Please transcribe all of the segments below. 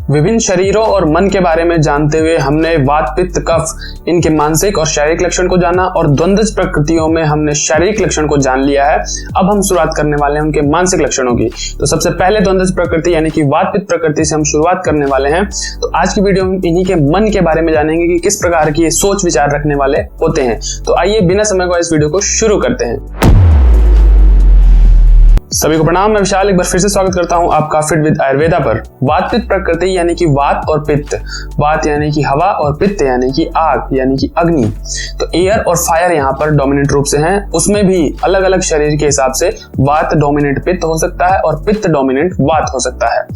विभिन्न शरीरों और मन के बारे में जानते हुए हमने वात पित्त कफ इनके मानसिक और शारीरिक लक्षण को जाना और द्वंद्वज प्रकृतियों में हमने शारीरिक लक्षण को जान लिया है। अब हम शुरुआत करने वाले हैं उनके मानसिक लक्षणों की। तो सबसे पहले द्वंद्वज प्रकृति यानी कि वात पित्त प्रकृति से हम शुरुआत करने वाले हैं। तो आज की वीडियो में इन्हीं के मन के बारे में जानेंगे कि किस प्रकार की सोच विचार रखने वाले होते हैं। तो आइए बिना समय गवाए इस वीडियो को शुरू करते हैं। सभी को प्रणाम, मैं विशाल एक बार फिर से स्वागत करता हूं आपका फिट विद आयुर्वेदा पर। वात पित्त प्रकृति यानी कि वात और पित्त, वात यानी कि हवा और पित्त यानी कि आग यानी कि अग्नि। तो एयर और फायर यहाँ पर डोमिनेंट रूप से हैं। उसमें भी अलग अलग शरीर के हिसाब से वात डोमिनेंट पित्त हो सकता है और पित्त डोमिनेंट वात हो सकता है।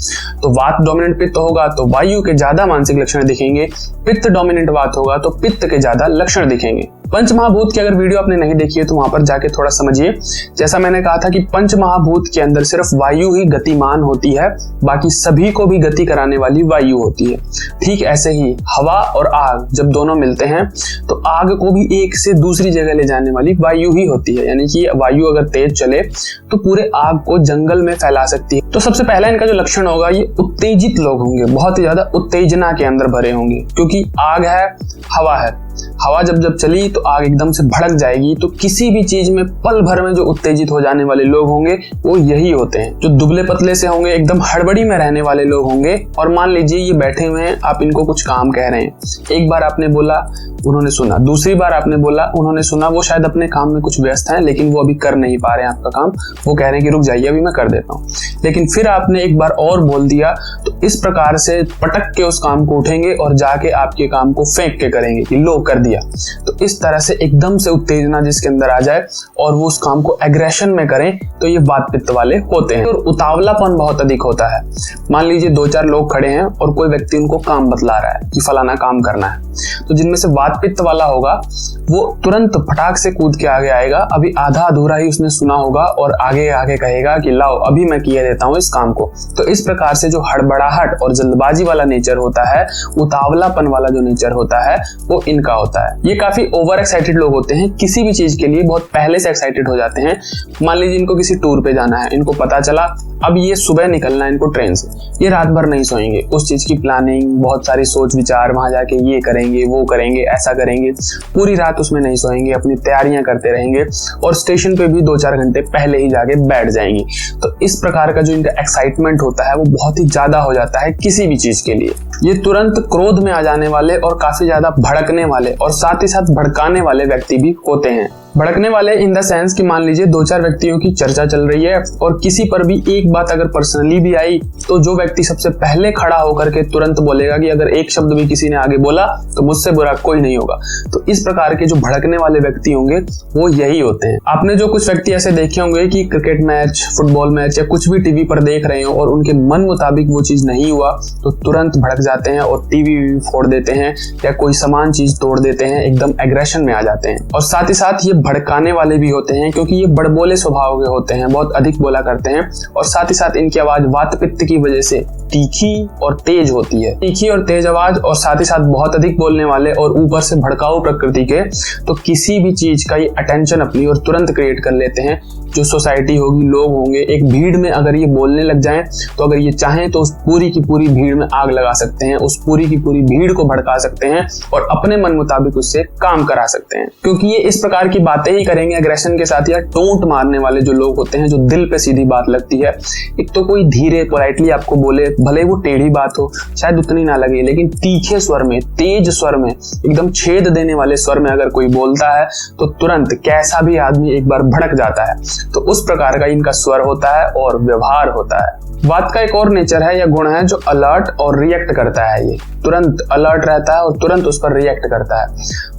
तो वात डोमिनेंट पित्त होगा तो वायु के ज्यादा मानसिक लक्षण दिखेंगे, पित्त डोमिनेंट वात होगा तो पित्त के ज्यादा लक्षण दिखेंगे। पंच महाभूत की अगर वीडियो आपने नहीं देखी है तो वहां पर जाके थोड़ा समझिए। जैसा मैंने कहा था कि पंच महाभूत के अंदर सिर्फ वायु ही गतिमान होती है, बाकी सभी को भी गति कराने वाली वायु होती है। ठीक ऐसे ही हवा और आग जब दोनों मिलते हैं तो आग को भी एक से दूसरी जगह ले जाने वाली वायु ही होती है। यानी कि वायु अगर तेज चले तो पूरे आग को जंगल में फैला सकती है। तो सबसे पहला इनका जो लक्षण होगा, ये उत्तेजित लोग होंगे, बहुत ही ज्यादा उत्तेजना के अंदर भरे होंगे, क्योंकि आग है, हवा है। हवा जब चली तो आग एकदम से भड़क जाएगी। तो किसी भी चीज में पल भर में जो उत्तेजित हो जाने वाले लोग होंगे वो यही होते हैं। जो दुबले पतले से होंगे, एकदम हड़बड़ी में रहने वाले लोग होंगे। और मान लीजिए ये बैठे हुए हैं, आप इनको कुछ काम कह रहे हैं, एक बार आपने बोला उन्होंने सुना, दूसरी बार आपने बोला उन्होंने सुना। वो शायद अपने काम में कुछ व्यस्त हैं लेकिन वो अभी कर नहीं पा रहे हैं आपका काम। वो कह रहे हैं कि रुक जाइए अभी मैं कर देता हूँ, लेकिन फिर आपने एक बार और बोल दिया। तो इस प्रकार से पटक के उस काम को उठेंगे और जाके आपके काम को फेंक के करेंगे कि लो कर दिया। तो इस तरह से एकदम से उत्तेजना जिसके अंदर आ जाए और वो उस काम को एग्रेशन में करें तो ये वात पित्त वाले होते हैं। और उतावलापन बहुत अधिक होता है। मान लीजिए 2-4 लोग खड़े हैं और कोई व्यक्ति उनको काम बतला रहा है कि फलाना काम करना है, तो जिनमें से वात पित्त वाला होगा वो तुरंत फटाक से कूद के आगे आएगा। अभी आधा अधूरा ही उसने सुना होगा और आगे आगे कहेगा कि लाओ अभी मैं किए देता हूँ इस काम को। तो इस प्रकार से जो हड़बड़ाहट और जल्दबाजी वाला नेचर होता है, उतावलापन वाला जो नेचर होता है, वो इनका होता है। ये काफी ओवर एक्साइटेड लोग होते हैं, किसी भी चीज के लिए बहुत पहले से एक्साइटेड हो जाते हैं। मान लीजिए इनको किसी टूर पे जाना है, इनको पता चला अब ये सुबह निकलना है इनको ट्रेन से, ये रात भर नहीं सोएंगे, उस चीज की प्लानिंग, बहुत सारी सोच विचार, वहां जाके ये करेंगे वो करेंगे ऐसा करेंगे, पूरी रात उसमें नहीं सोएंगे, अपनी तैयारियां करते रहेंगे और स्टेशन पे भी 2-4 घंटे पहले ही जाके बैठ जाएंगे। तो इस प्रकार का जो इनका एक्साइटमेंट होता है वो बहुत ही ज्यादा हो जाता है किसी भी चीज के लिए। ये तुरंत क्रोध में आ जाने वाले और काफी ज्यादा भड़कने वाले और साथ ही साथ भड़काने वाले व्यक्ति भी होते हैं। भड़कने वाले इन द सेंस कि मान लीजिए 2-4 व्यक्तियों की चर्चा चल रही है और किसी पर भी एक बात अगर पर्सनली भी आई तो जो व्यक्ति सबसे पहले खड़ा होकर के तुरंत बोलेगा कि अगर एक शब्द भी किसी ने आगे बोला तो मुझसे बुरा कोई नहीं होगा। तो इस प्रकार के जो भड़कने वाले व्यक्ति होंगे वो यही होते हैं। आपने जो कुछ व्यक्ति ऐसे देखे होंगे कि क्रिकेट मैच, फुटबॉल मैच या कुछ भी टीवी पर देख रहे हो और उनके मन मुताबिक वो चीज नहीं हुआ तो तुरंत भड़क जाते हैं और टीवी फोड़ देते हैं या कोई सामान चीज तोड़ देते हैं, एकदम एग्रेशन में आ जाते हैं। और साथ ही साथ ये भड़काने वाले भी होते हैं क्योंकि ये बड़बोले स्वभाव के होते हैं, बहुत अधिक बोला करते हैं। और साथ ही साथ इनकी आवाज वात पित्त की वजह से तीखी और तेज होती है। तीखी और तेज आवाज और साथ ही साथ बहुत अधिक बोलने वाले और ऊपर से भड़काऊ प्रकृति के, तो किसी भी चीज का ये अटेंशन अपनी और तुरंत क्रिएट कर लेते हैं। जो सोसाइटी होगी, लोग होंगे, एक भीड़ में अगर ये बोलने लग जाएं तो अगर ये चाहें तो उस पूरी की पूरी भीड़ में आग लगा सकते हैं, उस पूरी की पूरी भीड़ को भड़का सकते हैं और अपने मन मुताबिक उससे काम करा सकते हैं। क्योंकि ये इस प्रकार की बातें ही करेंगे एग्रेशन के साथ, या टोंट मारने वाले जो लोग होते हैं, जो दिल पे सीधी बात लगती है। एक तो कोई धीरे पोलाइटली आपको बोले, भले वो टेढ़ी बात हो, शायद उतनी ना लगे, लेकिन तीखे स्वर में, तेज स्वर में, एकदम छेद देने वाले स्वर में अगर कोई बोलता है तो तुरंत कैसा भी आदमी एक बार भड़क जाता है। तो उस प्रकार का इनका स्वर होता है और व्यवहार होता है। वात का एक और नेचर है या गुण है जो अलर्ट और रिएक्ट करता है। ये तुरंत अलर्ट रहता है और तुरंत उस पर रिएक्ट करता है।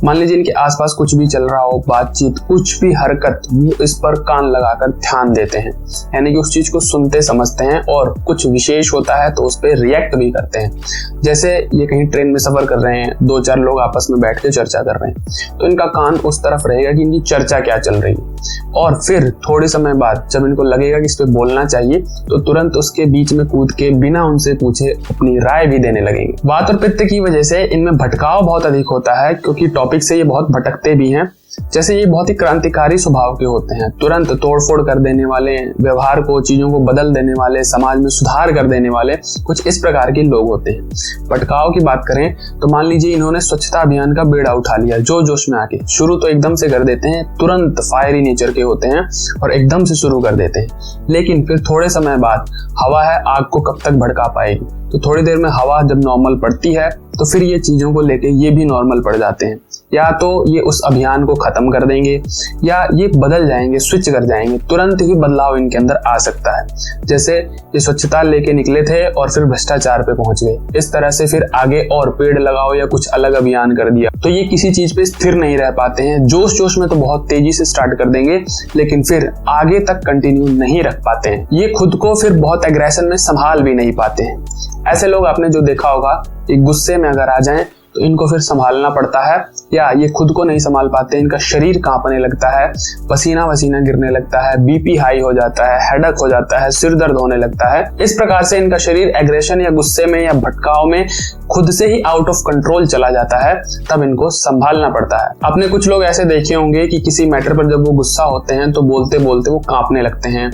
मान लीजिए इनके आसपास कुछ भी चल रहा हो, बातचीत, कुछ भी हरकत, वो इस पर कान लगाकर ध्यान देते हैं, यानी कि उस चीज को सुनते समझते हैं और कुछ विशेष होता है तो उस पर रिएक्ट भी करते हैं। जैसे ये कहीं ट्रेन में सफर कर रहे हैं, 2-4 लोग आपस में बैठ के चर्चा कर रहे हैं, तो इनका कान उस तरफ रहेगा कि इनकी चर्चा क्या चल रही है। और फिर थोड़े समय बाद जब इनको लगेगा कि इस पे बोलना चाहिए तो तुरंत उसके बीच में कूद के बिना उनसे पूछे अपनी राय भी देने लगेंगे। वात और पित्त की वजह से इनमें भटकाव बहुत अधिक होता है, क्योंकि टॉपिक से ये बहुत भटकते भी हैं। जैसे ये बहुत ही क्रांतिकारी स्वभाव के होते हैं, तुरंत तोड़फोड़ कर देने वाले, व्यवहार को, चीजों को बदल देने वाले, समाज में सुधार कर देने वाले कुछ इस प्रकार के लोग होते हैं। भटकाव की बात करें तो मान लीजिए इन्होंने स्वच्छता अभियान का बेड़ा उठा लिया जोश में आके। शुरू तो एकदम से कर देते हैं, तुरंत फायरी नेचर के होते हैं और एकदम से शुरू कर देते हैं, लेकिन फिर थोड़े समय बाद हवा है, आग को कब तक भड़का पाएगी। तो थोड़ी देर में हवा जब नॉर्मल पड़ती है तो फिर ये चीजों को लेके ये भी नॉर्मल पड़ जाते हैं। या तो ये उस अभियान को खत्म कर देंगे या ये बदल जाएंगे, स्विच कर जाएंगे, तुरंत ही बदलाव इनके अंदर आ सकता है। जैसे ये स्वच्छता लेके निकले थे और फिर भ्रष्टाचार पे पहुंच गए, इस तरह से फिर आगे और पेड़ लगाओ या कुछ अलग अभियान कर दिया, तो ये किसी चीज पे स्थिर नहीं रह पाते हैं। जोश में तो बहुत तेजी से स्टार्ट कर देंगे लेकिन फिर आगे तक कंटिन्यू नहीं रख पाते हैं। ये खुद को फिर बहुत एग्रेशन में संभाल भी नहीं पाते हैं। ऐसे लोग आपने जो देखा होगा, ये गुस्से में अगर आ जाएं तो इनको फिर संभालना पड़ता है, या ये खुद को नहीं संभाल पाते, इनका शरीर कांपने लगता है, पसीना गिरने लगता है, बीपी हाई हो जाता है, हेडेक हो जाता है, सिर दर्द होने लगता है। इस प्रकार से इनका शरीर एग्रेशन या गुस्से में या भटकाव में खुद से ही आउट ऑफ कंट्रोल चला जाता है, तब इनको संभालना पड़ता है। आपने कुछ लोग ऐसे देखे होंगे कि किसी मैटर पर जब वो गुस्सा होते हैं तो बोलते बोलते वो कांपने लगते हैं,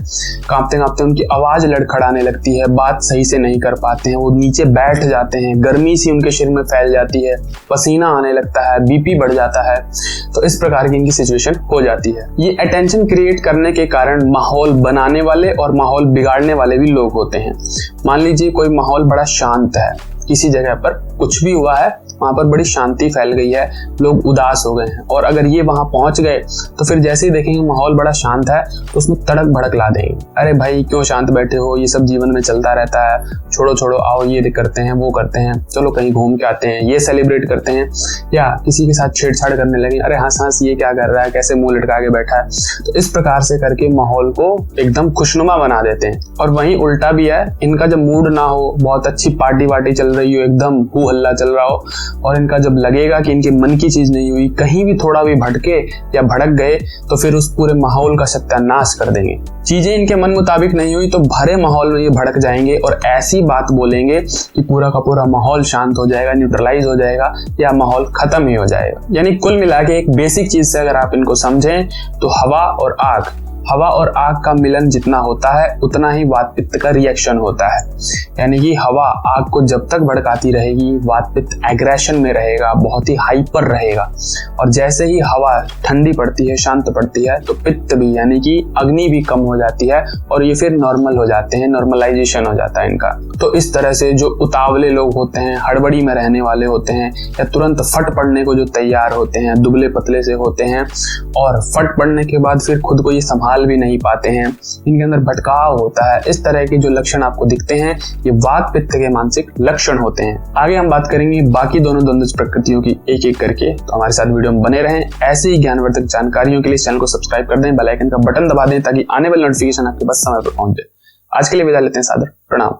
कांपते कांपते उनकी आवाज लड़खड़ाने लगती है, बात सही से नहीं कर पाते हैं, वो नीचे बैठ जाते हैं, गर्मी सी उनके शरीर में फैल जाती है, पसीना आने लगता है, बीपी बढ़ जाता है। तो इस प्रकार की इनकी सिचुएशन हो जाती है। ये अटेंशन क्रिएट करने के कारण माहौल बनाने वाले और माहौल बिगाड़ने वाले भी लोग होते हैं। मान लीजिए कोई माहौल बड़ा शांत है, किसी जगह पर कुछ भी हुआ है, वहां पर बड़ी शांति फैल गई है, लोग उदास हो गए हैं, और अगर ये वहां पहुंच गए तो फिर जैसे ही देखेंगे माहौल बड़ा शांत है तो उसमें तड़क भड़क ला देंगे, अरे भाई क्यों शांत बैठे हो, ये सब जीवन में चलता रहता है, छोड़ो आओ ये करते हैं, वो करते हैं, चलो कहीं घूम के आते हैं, ये सेलिब्रेट करते हैं। या किसी के साथ छेड़छाड़ करने लगे, अरे हंस ये क्या कर रहा है, कैसे मुंह लटका के बैठा है। तो इस प्रकार से करके माहौल को एकदम खुशनुमा बना देते हैं। और वहीं उल्टा भी है, इनका जब मूड ना हो, बहुत अच्छी पार्टी वार्टी चल रही हो, एकदम हू हल्ला चल रहा हो, और इनका जब लगेगा कि इनके मन की चीज नहीं हुई, कहीं भी थोड़ा भी भटके या भड़क गए तो फिर उस पूरे माहौल का सत्यानाश कर देंगे। चीजें इनके मन मुताबिक नहीं हुई तो भरे माहौल में ये भड़क जाएंगे और ऐसी बात बोलेंगे कि पूरा का पूरा माहौल शांत हो जाएगा, न्यूट्रलाइज हो जाएगा या माहौल खत्म ही हो जाएगा। यानी कुल मिला के एक बेसिक चीज से अगर आप इनको समझें तो हवा और आग का मिलन जितना होता है उतना ही वात पित्त का रिएक्शन होता है। यानी कि हवा आग को जब तक भड़काती रहेगी, वात पित्त एग्रेशन में रहेगा, बहुत ही हाइपर रहेगा, और जैसे ही हवा ठंडी पड़ती है, शांत पड़ती है, तो पित्त भी यानी कि अग्नि भी कम हो जाती है और ये फिर नॉर्मल हो जाते हैं, नॉर्मलाइजेशन हो जाता है इनका। तो इस तरह से जो उतावले लोग होते हैं, हड़बड़ी में रहने वाले होते हैं, या तुरंत फट पड़ने को जो तैयार होते हैं, दुबले पतले से होते हैं, और फट पड़ने के बाद फिर खुद को ये संभाल भी नहीं पाते हैं, इनके अंदर भटकाव होता है, इस तरह के जो लक्षण आपको दिखते हैं ये वात पित्त के मानसिक लक्षण होते हैं। आगे हम बात करेंगे बाकी दोनों द्वंद्व प्रकृतियों की एक एक करके, तो हमारे साथ वीडियो में बने रहें। ऐसे ही ज्ञानवर्धक जानकारियों के लिए चैनल को सब्सक्राइब कर दें, बेल आइकन का बटन दबा दें ताकि आने वाली नोटिफिकेशन आपके पास समय पर पहुंच जाए। आज के लिए विदा लेते हैं, सादर प्रणाम।